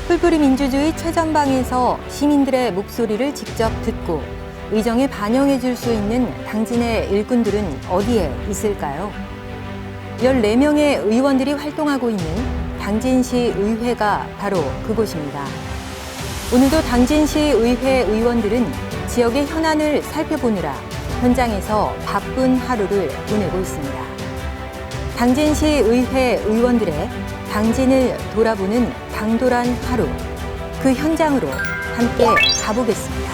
풀뿌리 민주주의 최전방에서 시민들의 목소리를 직접 듣고 의정에 반영해 줄 수 있는 당진의 일꾼들은 어디에 있을까요? 14명의 의원들이 활동하고 있는 당진시 의회가 바로 그곳입니다. 오늘도 당진시 의회 의원들은 지역의 현안을 살펴보느라 현장에서 바쁜 하루를 보내고 있습니다. 당진시 의회 의원들의 당진을 돌아보는 당돌한 하루, 그 현장으로 함께 가보겠습니다.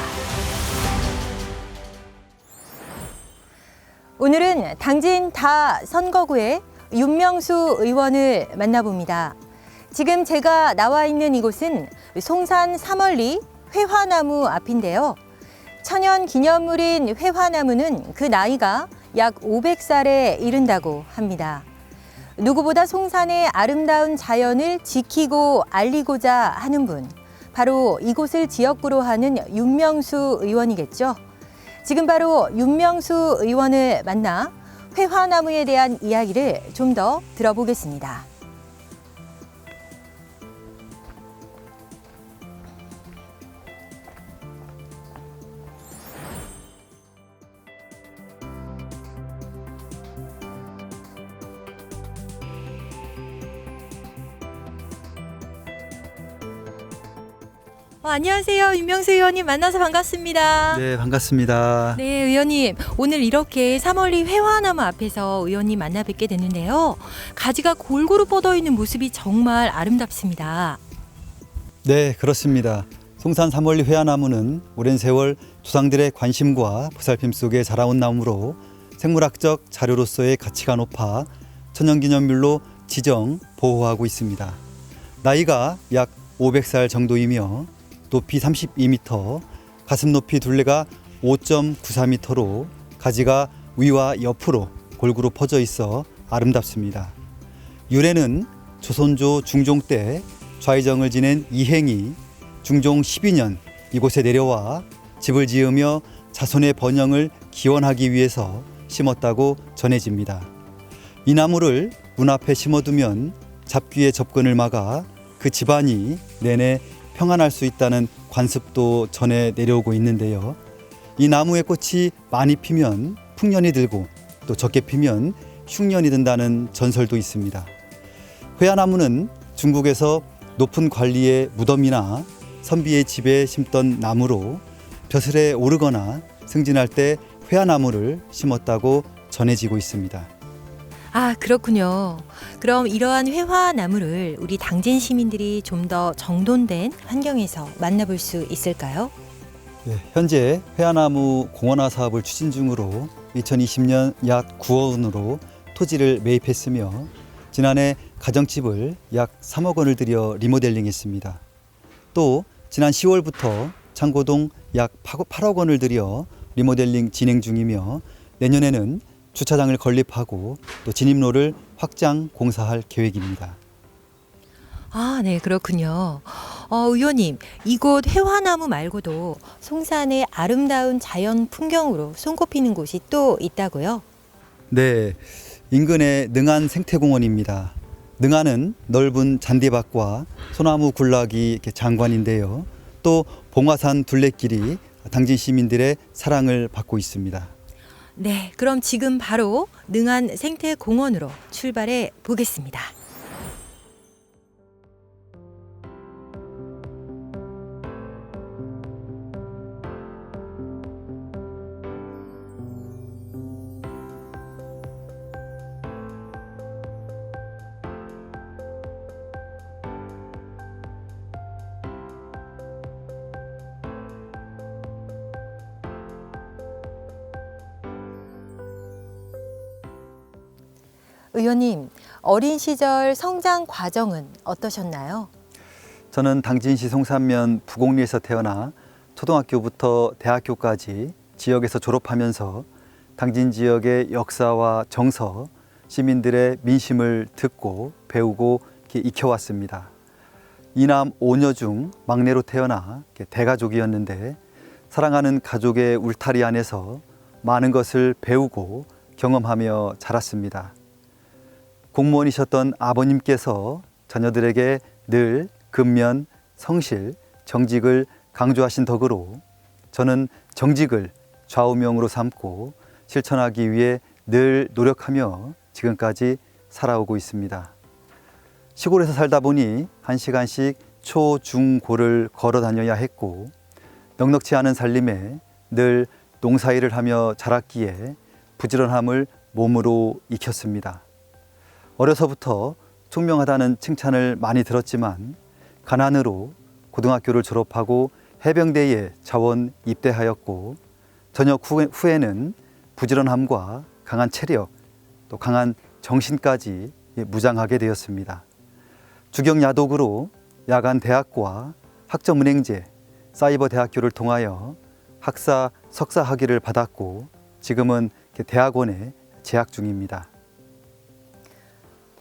오늘은 당진 다 선거구의 윤명수 의원을 만나봅니다. 지금 제가 나와 있는 이곳은 송산 삼월리 회화나무 앞인데요. 천연 기념물인 회화나무는 그 나이가 약 500살에 이른다고 합니다. 누구보다 송산의 아름다운 자연을 지키고 알리고자 하는 분, 바로 이곳을 지역구로 하는 윤명수 의원이겠죠. 지금 바로 윤명수 의원을 만나 회화나무에 대한 이야기를 좀 더 들어보겠습니다. 안녕하세요. 윤명수 의원님 만나서 반갑습니다. 네, 반갑습니다. 네, 의원님. 오늘 이렇게 삼월리 회화나무 앞에서 의원님 만나 뵙게 됐는데요. 가지가 골고루 뻗어있는 모습이 정말 아름답습니다. 네, 그렇습니다. 송산 삼월리 회화나무는 오랜 세월 조상들의 관심과 보살핌 속에 자라온 나무로 생물학적 자료로서의 가치가 높아 천연기념물로 지정, 보호하고 있습니다. 나이가 약 500살 정도이며 높이 32m, 가슴 높이 둘레가 5.94m로 가지가 위와 옆으로 골고루 퍼져 있어 아름답습니다. 유래는 조선조 중종 때 좌의정을 지낸 이행이 중종 12년 이곳에 내려와 집을 지으며 자손의 번영을 기원하기 위해서 심었다고 전해집니다. 이 나무를 문 앞에 심어두면 잡귀의 접근을 막아 그 집안이 내내 평안할 수 있다는 관습도 전해 내려오고 있는데요. 이 나무의 꽃이 많이 피면 풍년이 들고 또 적게 피면 흉년이 든다는 전설도 있습니다. 회화나무는 중국에서 높은 관리의 무덤이나 선비의 집에 심던 나무로 벼슬에 오르거나 승진할 때 회화나무를 심었다고 전해지고 있습니다. 아, 그렇군요. 그럼 이러한 회화나무를 우리 당진 시민들이 좀 더 정돈된 환경에서 만나볼 수 있을까요? 네, 현재 회화나무 공원화 사업을 추진 중으로 2020년 약 9억 원으로 토지를 매입했으며 지난해 가정집을 약 3억 원을 들여 리모델링했습니다. 또 지난 10월부터 창고동 약 8억 원을 들여 리모델링 진행 중이며 내년에는 주차장을 건립하고 또 진입로를 확장 공사할 계획입니다. 아, 네, 그렇군요. 의원님, 이곳 회화나무 말고도 송산의 아름다운 자연 풍경으로 손꼽히는 곳이 또 있다고요? 네, 인근의 능안 생태공원입니다. 능안은 넓은 잔디밭과 소나무 군락이 장관인데요. 또 봉화산 둘레길이 당진 시민들의 사랑을 받고 있습니다. 네, 그럼 지금 바로 능안 생태공원으로 출발해 보겠습니다. 의원님, 어린 시절 성장 과정은 어떠셨나요? 저는 당진시 송산면 부곡리에서 태어나 초등학교부터 대학교까지 지역에서 졸업하면서 당진 지역의 역사와 정서, 시민들의 민심을 듣고 배우고 익혀왔습니다. 이남 5녀 중 막내로 태어나 대가족이었는데 사랑하는 가족의 울타리 안에서 많은 것을 배우고 경험하며 자랐습니다. 공무원이셨던 아버님께서 자녀들에게 늘 근면, 성실, 정직을 강조하신 덕으로 저는 정직을 좌우명으로 삼고 실천하기 위해 늘 노력하며 지금까지 살아오고 있습니다. 시골에서 살다 보니 1시간씩 초, 중, 고를 걸어 다녀야 했고 넉넉지 않은 살림에 늘 농사일을 하며 자랐기에 부지런함을 몸으로 익혔습니다. 어려서부터 총명하다는 칭찬을 많이 들었지만 가난으로 고등학교를 졸업하고 해병대에 자원 입대하였고 전역 후에는 부지런함과 강한 체력, 또 강한 정신까지 무장하게 되었습니다. 주경야독으로 야간 대학과 학점은행제, 사이버 대학교를 통하여 학사, 석사 학위를 받았고 지금은 대학원에 재학 중입니다.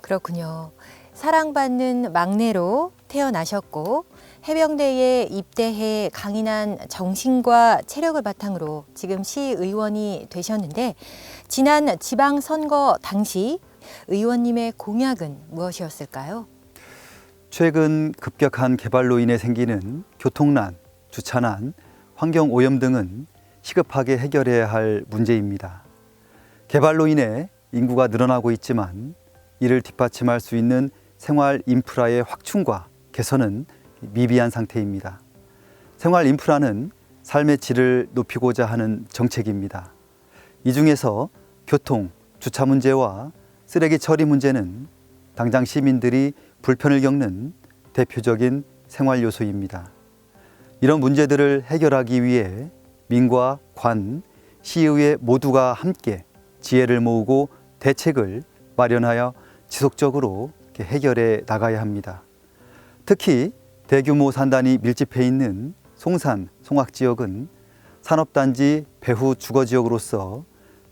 그렇군요. 사랑받는 막내로 태어나셨고 해병대에 입대해 강인한 정신과 체력을 바탕으로 지금 시의원이 되셨는데 지난 지방선거 당시 의원님의 공약은 무엇이었을까요? 최근 급격한 개발로 인해 생기는 교통난, 주차난, 환경오염 등은 시급하게 해결해야 할 문제입니다. 개발로 인해 인구가 늘어나고 있지만 이를 뒷받침할 수 있는 생활 인프라의 확충과 개선은 미비한 상태입니다. 생활 인프라는 삶의 질을 높이고자 하는 정책입니다. 이 중에서 교통, 주차 문제와 쓰레기 처리 문제는 당장 시민들이 불편을 겪는 대표적인 생활 요소입니다. 이런 문제들을 해결하기 위해 민과 관, 시의회 모두가 함께 지혜를 모으고 대책을 마련하여 지속적으로 해결해 나가야 합니다. 특히 대규모 산단이 밀집해 있는 송산, 송악 지역은 산업단지 배후 주거지역으로서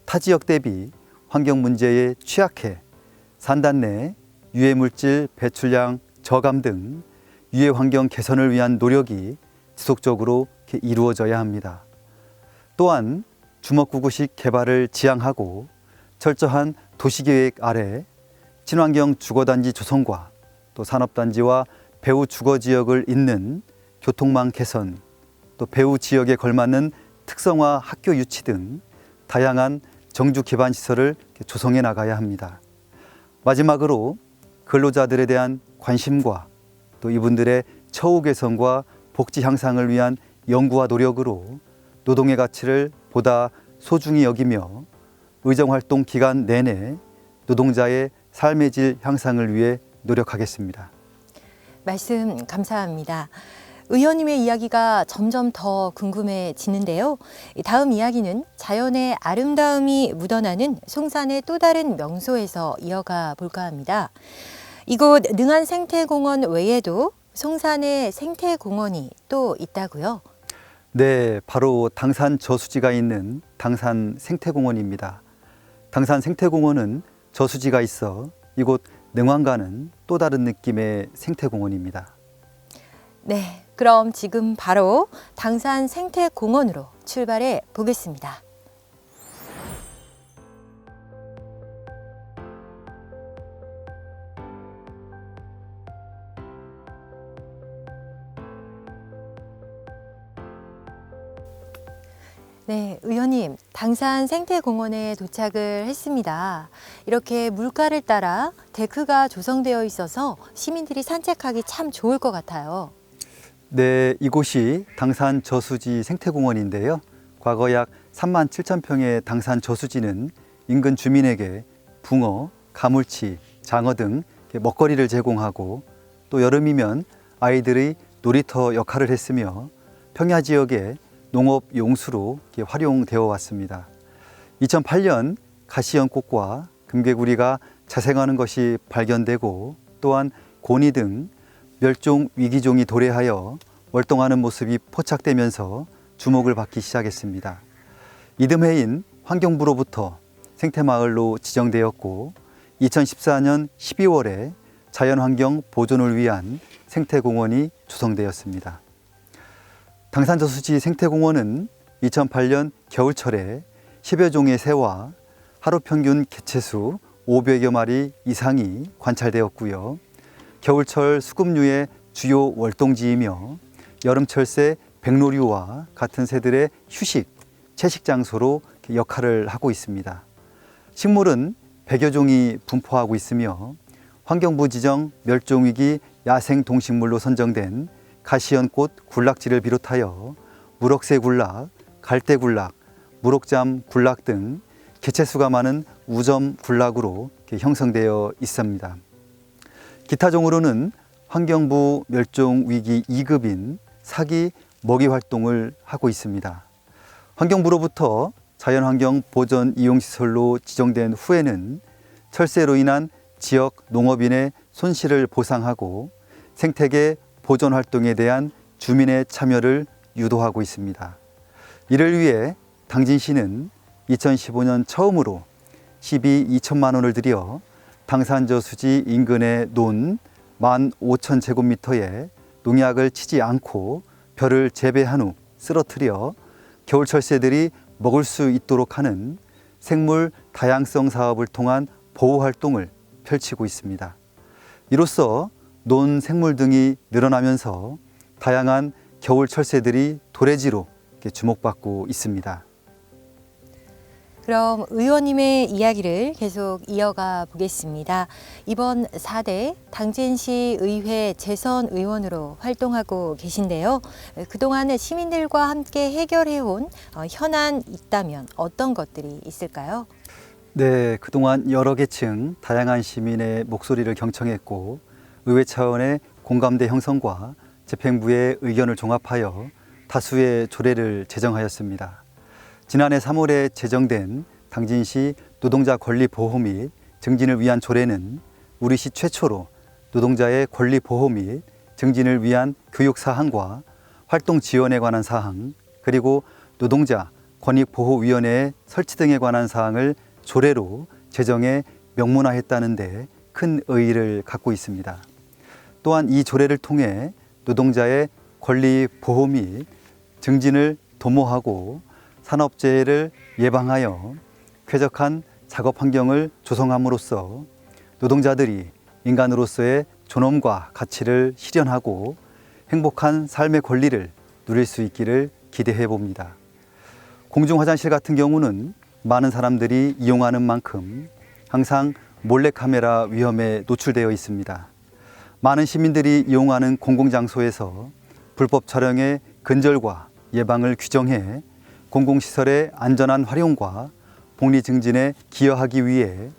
타 지역 대비 환경 문제에 취약해 산단 내 유해물질 배출량 저감 등 유해 환경 개선을 위한 노력이 지속적으로 이루어져야 합니다. 또한 주먹구구식 개발을 지향하고 철저한 도시계획 아래 친환경 주거단지 조성과 또 산업단지와 배후 주거지역을 잇는 교통망 개선, 또 배후 지역에 걸맞는 특성화 학교 유치 등 다양한 정주 기반 시설을 조성해 나가야 합니다. 마지막으로 근로자들에 대한 관심과 또 이분들의 처우 개선과 복지 향상을 위한 연구와 노력으로 노동의 가치를 보다 소중히 여기며 의정활동 기간 내내 노동자의 삶의 질 향상을 위해 노력하겠습니다. 말씀 감사합니다. 의원님의 이야기가 점점 더 궁금해지는데요. 다음 이야기는 자연의 아름다움이 묻어나는 송산의 또 다른 명소에서 이어가 볼까 합니다. 이곳 능안생태공원 외에도 송산에 생태공원이 또 있다고요? 네, 바로 당산 저수지가 있는 당산 생태공원입니다. 당산 생태공원은 저수지가 있어 이곳 능안과는 또 다른 느낌의 생태공원입니다. 네, 그럼 지금 바로 당산 생태공원으로 출발해 보겠습니다. 네, 의원님, 당산 생태공원에 도착을 했습니다. 이렇게 물가를 따라 데크가 조성되어 있어서 시민들이 산책하기 참 좋을 것 같아요. 네, 이곳이 당산 저수지 생태공원인데요. 과거 약 3만 7천 평의 당산 저수지는 인근 주민에게 붕어, 가물치, 장어 등 먹거리를 제공하고 또 여름이면 아이들의 놀이터 역할을 했으며 평야 지역에 농업 용수로 활용되어 왔습니다. 2008년 가시연꽃과 금개구리가 자생하는 것이 발견되고 또한 고니 등 멸종 위기종이 도래하여 월동하는 모습이 포착되면서 주목을 받기 시작했습니다. 이듬해인 환경부로부터 생태마을로 지정되었고 2014년 12월에 자연환경 보존을 위한 생태공원이 조성되었습니다. 당산저수지 생태공원은 2008년 겨울철에 10여 종의 새와 하루 평균 개체수 500여 마리 이상이 관찰되었고요. 겨울철 수급류의 주요 월동지이며 여름철새 백로류와 같은 새들의 휴식, 채식 장소로 역할을 하고 있습니다. 식물은 100여 종이 분포하고 있으며 환경부 지정 멸종위기 야생동식물로 선정된 가시연꽃 군락지를 비롯하여 무럭새 군락, 갈대 군락, 무럭잠 군락 등 개체수가 많은 우점 군락으로 형성되어 있습니다. 기타 종으로는 환경부 멸종위기 2급인 사기 먹이 활동을 하고 있습니다. 환경부로부터 자연환경 보전 이용시설로 지정된 후에는 철새로 인한 지역 농업인의 손실을 보상하고 생태계 보존 활동에 대한 주민의 참여를 유도하고 있습니다. 이를 위해 당진시는 2015년 처음으로 시비 2천만 원을 들여 당산저수지 인근의 논 15,000제곱미터에 농약을 치지 않고 벼를 재배한 후 쓰러뜨려 겨울 철새들이 먹을 수 있도록 하는 생물 다양성 사업을 통한 보호 활동을 펼치고 있습니다. 이로써 논 생물 등이 늘어나면서 다양한 겨울 철새들이 도래지로 주목받고 있습니다. 그럼 의원님의 이야기를 계속 이어가 보겠습니다. 이번 4대 당진시 의회 재선 의원으로 활동하고 계신데요. 그동안 시민들과 함께 해결해온 현안 있다면 어떤 것들이 있을까요? 네, 그동안 여러 계층 다양한 시민의 목소리를 경청했고 의회 차원의 공감대 형성과 집행부의 의견을 종합하여 다수의 조례를 제정하였습니다. 지난해 3월에 제정된 당진시 노동자 권리 보호 및 증진을 위한 조례는 우리 시 최초로 노동자의 권리 보호 및 증진을 위한 교육 사항과 활동 지원에 관한 사항, 그리고 노동자 권익보호위원회 설치 등에 관한 사항을 조례로 제정해 명문화했다는 데 큰 의의를 갖고 있습니다. 또한 이 조례를 통해 노동자의 권리 보호 및 증진을 도모하고 산업재해를 예방하여 쾌적한 작업 환경을 조성함으로써 노동자들이 인간으로서의 존엄과 가치를 실현하고 행복한 삶의 권리를 누릴 수 있기를 기대해 봅니다. 공중화장실 같은 경우는 많은 사람들이 이용하는 만큼 항상 몰래카메라 위험에 노출되어 있습니다. 많은 시민들이 이용하는 공공장소에서 불법 촬영의 근절과 예방을 규정해 공공시설의 안전한 활용과 복리 증진에 기여하기 위해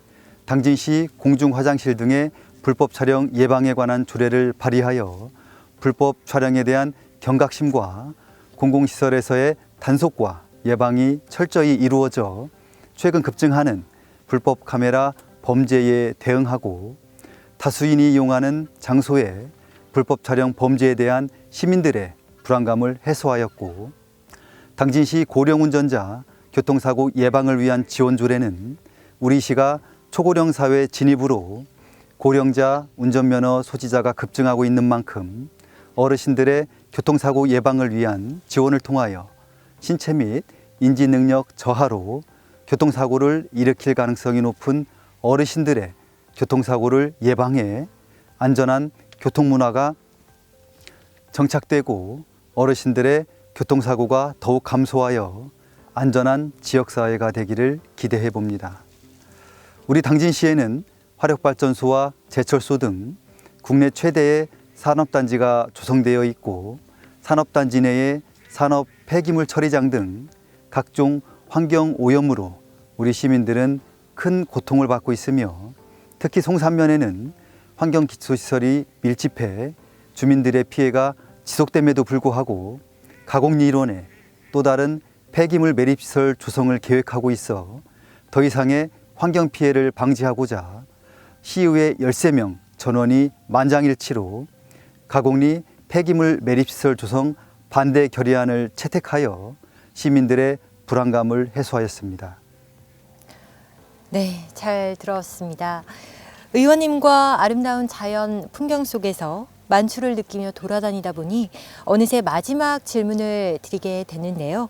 당진시 공중화장실 등의 불법 촬영 예방에 관한 조례를 발의하여 불법 촬영에 대한 경각심과 공공시설에서의 단속과 예방이 철저히 이루어져 최근 급증하는 불법 카메라 범죄에 대응하고 다수인이 이용하는 장소의 불법 촬영 범죄에 대한 시민들의 불안감을 해소하였고 당진시 고령운전자 교통사고 예방을 위한 지원 조례는 우리 시가 초고령 사회 진입으로 고령자 운전면허 소지자가 급증하고 있는 만큼 어르신들의 교통사고 예방을 위한 지원을 통하여 신체 및 인지 능력 저하로 교통사고를 일으킬 가능성이 높은 어르신들의 교통사고를 예방해 안전한 교통문화가 정착되고 어르신들의 교통사고가 더욱 감소하여 안전한 지역사회가 되기를 기대해 봅니다. 우리 당진시에는 화력발전소와 제철소 등 국내 최대의 산업단지가 조성되어 있고 산업단지 내에 산업 폐기물 처리장 등 각종 환경 오염으로 우리 시민들은 큰 고통을 받고 있으며 특히 송산면에는 환경기초시설이 밀집해 주민들의 피해가 지속됨에도 불구하고 가곡리 일원에 또 다른 폐기물 매립시설 조성을 계획하고 있어 더 이상의 환경 피해를 방지하고자 시의회 13명 전원이 만장일치로 가곡리 폐기물 매립시설 조성 반대 결의안을 채택하여 시민들의 불안감을 해소하였습니다. 네, 잘 들었습니다. 의원님과 아름다운 자연 풍경 속에서 만추를 느끼며 돌아다니다 보니 어느새 마지막 질문을 드리게 됐는데요.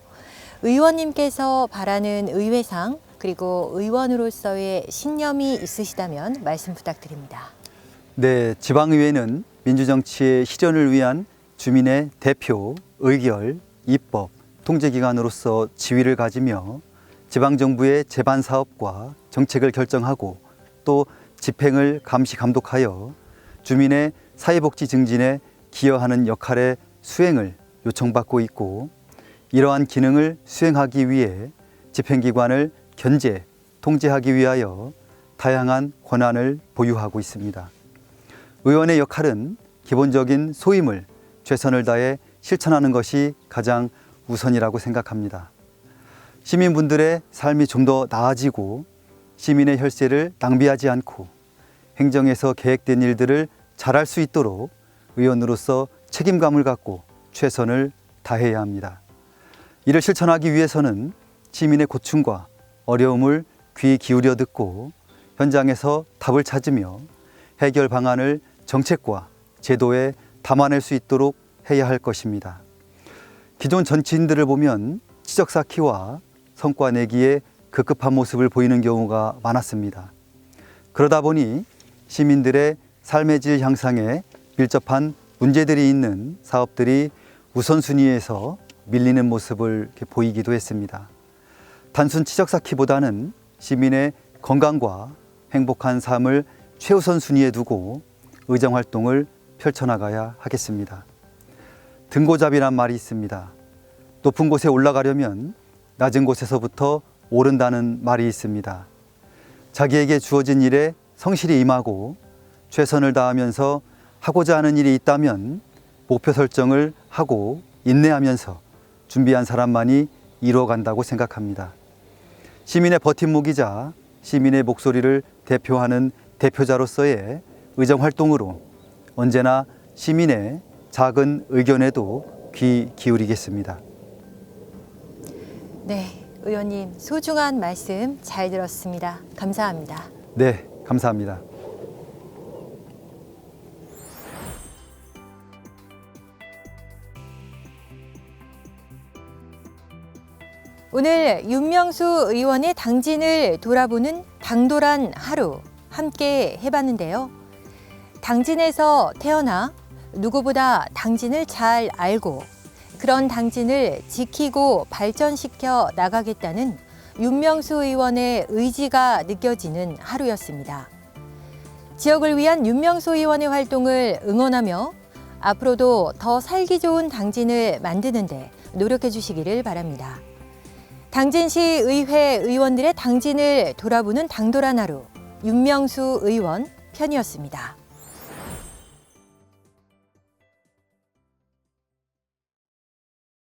의원님께서 바라는 의회상 그리고 의원으로서의 신념이 있으시다면 말씀 부탁드립니다. 네, 지방의회는 민주정치의 실현을 위한 주민의 대표, 의결, 입법, 통제기관으로서 지위를 가지며 지방정부의 제반 사업과 정책을 결정하고 또 집행을 감시 감독하여 주민의 사회복지 증진에 기여하는 역할의 수행을 요청받고 있고, 이러한 기능을 수행하기 위해 집행기관을 견제, 통제하기 위하여 다양한 권한을 보유하고 있습니다. 의원의 역할은 기본적인 소임을 최선을 다해 실천하는 것이 가장 우선이라고 생각합니다. 시민분들의 삶이 좀 더 나아지고 시민의 혈세를 낭비하지 않고 행정에서 계획된 일들을 잘할 수 있도록 의원으로서 책임감을 갖고 최선을 다해야 합니다. 이를 실천하기 위해서는 시민의 고충과 어려움을 귀 기울여 듣고 현장에서 답을 찾으며 해결 방안을 정책과 제도에 담아낼 수 있도록 해야 할 것입니다. 기존 정치인들을 보면 치적 쌓기와 성과 내기에 급급한 모습을 보이는 경우가 많았습니다. 그러다 보니 시민들의 삶의 질 향상에 밀접한 문제들이 있는 사업들이 우선순위에서 밀리는 모습을 보이기도 했습니다. 단순 치적 쌓기보다는 시민의 건강과 행복한 삶을 최우선 순위에 두고 의정 활동을 펼쳐나가야 하겠습니다. 등고잡이란 말이 있습니다. 높은 곳에 올라가려면 낮은 곳에서부터 오른다는 말이 있습니다. 자기에게 주어진 일에 성실히 임하고 최선을 다하면서 하고자 하는 일이 있다면 목표 설정을 하고 인내하면서 준비한 사람만이 이루어간다고 생각합니다. 시민의 버팀목이자 시민의 목소리를 대표하는 대표자로서의 의정 활동으로 언제나 시민의 작은 의견에도 귀 기울이겠습니다. 네, 의원님 소중한 말씀 잘 들었습니다. 감사합니다. 네, 감사합니다. 오늘 윤명수 의원의 당진을 돌아보는 당돌한 하루 함께 해봤는데요. 당진에서 태어나 누구보다 당진을 잘 알고 그런 당진을 지키고 발전시켜 나가겠다는 윤명수 의원의 의지가 느껴지는 하루였습니다. 지역을 위한 윤명수 의원의 활동을 응원하며 앞으로도 더 살기 좋은 당진을 만드는 데 노력해 주시기를 바랍니다. 당진시 의회 의원들의 당진을 돌아보는 당돌한 하루, 윤명수 의원 편이었습니다.